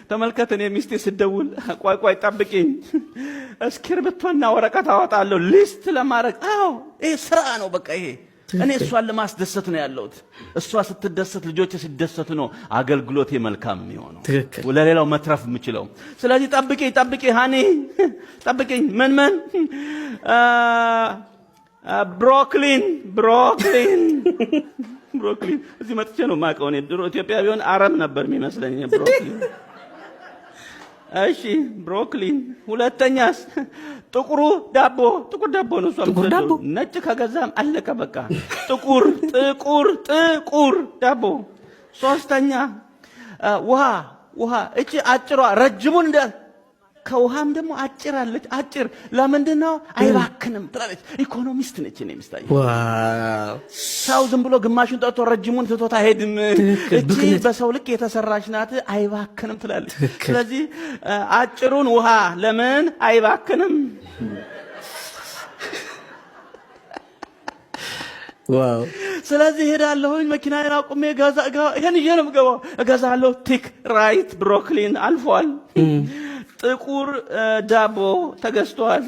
ተመልከት እኔ ሚስቴ ስደውል ቆይ ጠብቂኝ እስክሪብቶና ወረቀት አወጣለሁ ሊስት ለማድረግ አዎ ይሄ ስራ ነው በቃ ይሄ እኔ እሷን ለማስደሰት ነው ያለሁት እሷ ስትደሰት ልጆች ሲደሰቱ ነው አገልግሎቴ መልካም የሚሆነው ለሌላው መትረፍ የምችለው ስለዚህ ጠብቂ ሃኒ ጠብቂኝ ምን ብሮኮሊን እዚህ መጥቼ ነው ማቀው እኔ ድሮ ኢትዮጵያ ቢሆን አረብ ነበር የሚመስለኝ ብሮኮሊን እሺ ብሮኮሊን ሁለተኛስ ጥቁር ዳቦ ነው እሷም ነጭ ከገዛም አለቀ በቃ ጥቁር ዳቦ ሶስተኛ ውሃ እቺ አጭሯ ረጅሙን ከውሃም ደግሞ አጭራለች አጭር ለምንድነው አይባክንም ትላለች ኢኮኖሚስት ነች እኔ ምስታይ ዋው ሰው ዝም ብሎ ግማሹን ጠጥቶ ረጅሙን ትቶታ ሄድም እቺ በሰው ልክ የተሰራች ናት አይባክንም ትላለች ስለዚህ አጭሩን ውሃ ለምን አይባክንም ዋው ስለዚህ ሄዳለሁኝ መኪናዬን አቁሜ ይሄን ይሄንም ገዛለሁ ቲክ ራይት ብሮኮሊን አልፏል ጥቁር ዳቦ ተገዝቷል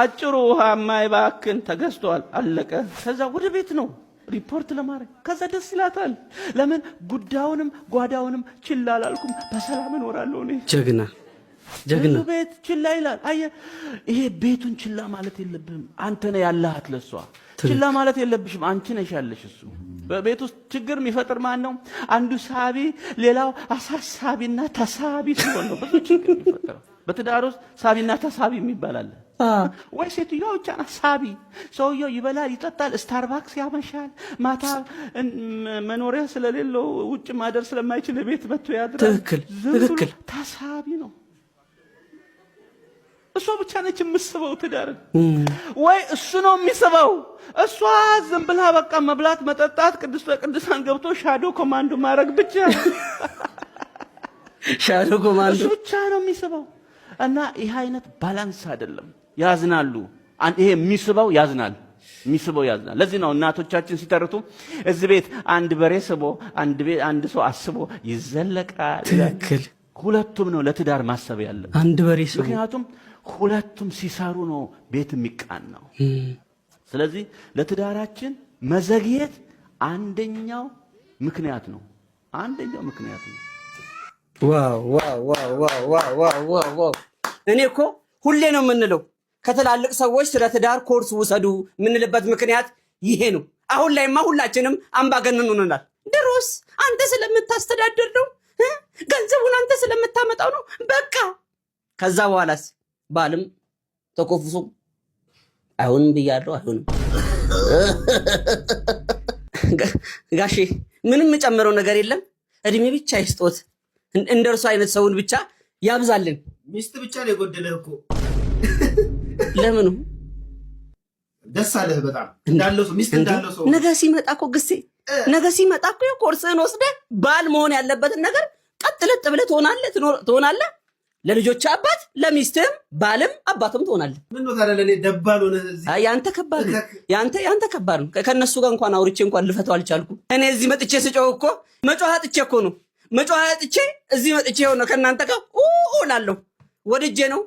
አጭሩ ውሃ ማይባክን ተገዝቷል አለቀ ከዛ ወደ ቤት ነው ሪፖርት ለማድረግ ከዛ ደስ ይላታል ለምን ጉዳዩንም ጓዳውንም ችላ አላልኩም በሰላም እኖራለሁ እኔ ጀግና ቤት ችላ ይላል አየ ይሄ ቤቱን ችላ ማለት የለብህም አንተ ነህ ያለሃት ለሷ ችላ ማለት የለብሽም አንቺ ነሽ ያለሽ እሱ በቤት ውስጥ ችግር የሚፈጥር ማን ነው አንዱ ሳቢ ሌላው አሳሳቢና ተሳቢ ሲሆን ነው ብዙ ችግር የሚፈጠረው በትዳር ውስጥ ሳቢና ተሳቢ የሚባላል ወይ ሴትዮዋ ብቻ ናት ሳቢ ሰውየው ይበላል ይጠጣል ስታርባክስ ያመሻል ማታ መኖሪያ ስለሌለው ውጭ ማደር ስለማይችል ቤት መጥቶ ያድራል ትክክል ተሳቢ ነው እሷ ብቻ ነች የምትስበው ትዳር ወይ እሱ ነው የሚስበው እሷ ዝም ብላ በቃ መብላት መጠጣት ቅዱሳን ገብቶ ሻዶ ኮማንዶ ማድረግ ብቻ ሻዶ ኮማንዶ እሱ ብቻ ነው የሚስበው እና ይሄ አይነት ባላንስ አይደለም ያዝናሉ ይሄ የሚስበው ያዝናል ለዚህ ነው እናቶቻችን ሲተርቱ እዚህ ቤት አንድ በሬ ስቦ አንድ ሰው አስቦ ይዘለቃል ትክክል ሁለቱም ነው ለትዳር ማሰብ ያለ አንድ በሬ ስቦ ምክንያቱም ሁለቱም ሲሰሩ ነው ቤት የሚቃናው ስለዚህ ለትዳራችን መዘግየት አንደኛው ምክንያት ነው ዋው እኔ እኮ ሁሌ ነው የምንለው ከተላልቅ ሰዎች ስለ ትዳር ኮርስ ውሰዱ ምንልበት ምክንያት ይሄ ነው አሁን ላይማ ሁላችንም አምባገነን ሆነናል ድሮስ አንተ ስለምታስተዳድር ነው ገንዘቡን አንተ ስለምታመጣው ነው በቃ ከዛ በኋላስ ባልም ተኮፍሶ አይሆንም ብያለሁ አይሆንም ጋሼ ምንም ጨምረው ነገር የለም እድሜ ብቻ ይስጦት እንደርሱ አይነት ሰውን ብቻ ያብዛልን ሚስት ብቻ ነው የጎደለህ እኮ ለምን ደስ አለህ በጣም እንዳለው ሰው ሚስት እንዳለው ሰው ነገ ሲመጣ እኮ ግሴ ነገ ሲመጣ እኮ ኮርስህን ወስደህ ባል መሆን ያለበትን ነገር ቀጥለጥ ብለህ ትሆናለህ ለልጆች አባት ለሚስትም ባልም አባትም ትሆናለህ ምን ነው ታዲያ ለኔ ደባል ሆነ እዚህ ያንተ ከባድ ነው ከነሱ ጋር እንኳን አውርቼ እንኳን ልፈታው አልቻልኩም እኔ እዚህ መጥቼ ስጮህ እኮ መጮህ አጥቼ እኮ ነው እዚህ መጥቼ ሆነ ከናንተ ጋር ኡላለው ወድጄ ነው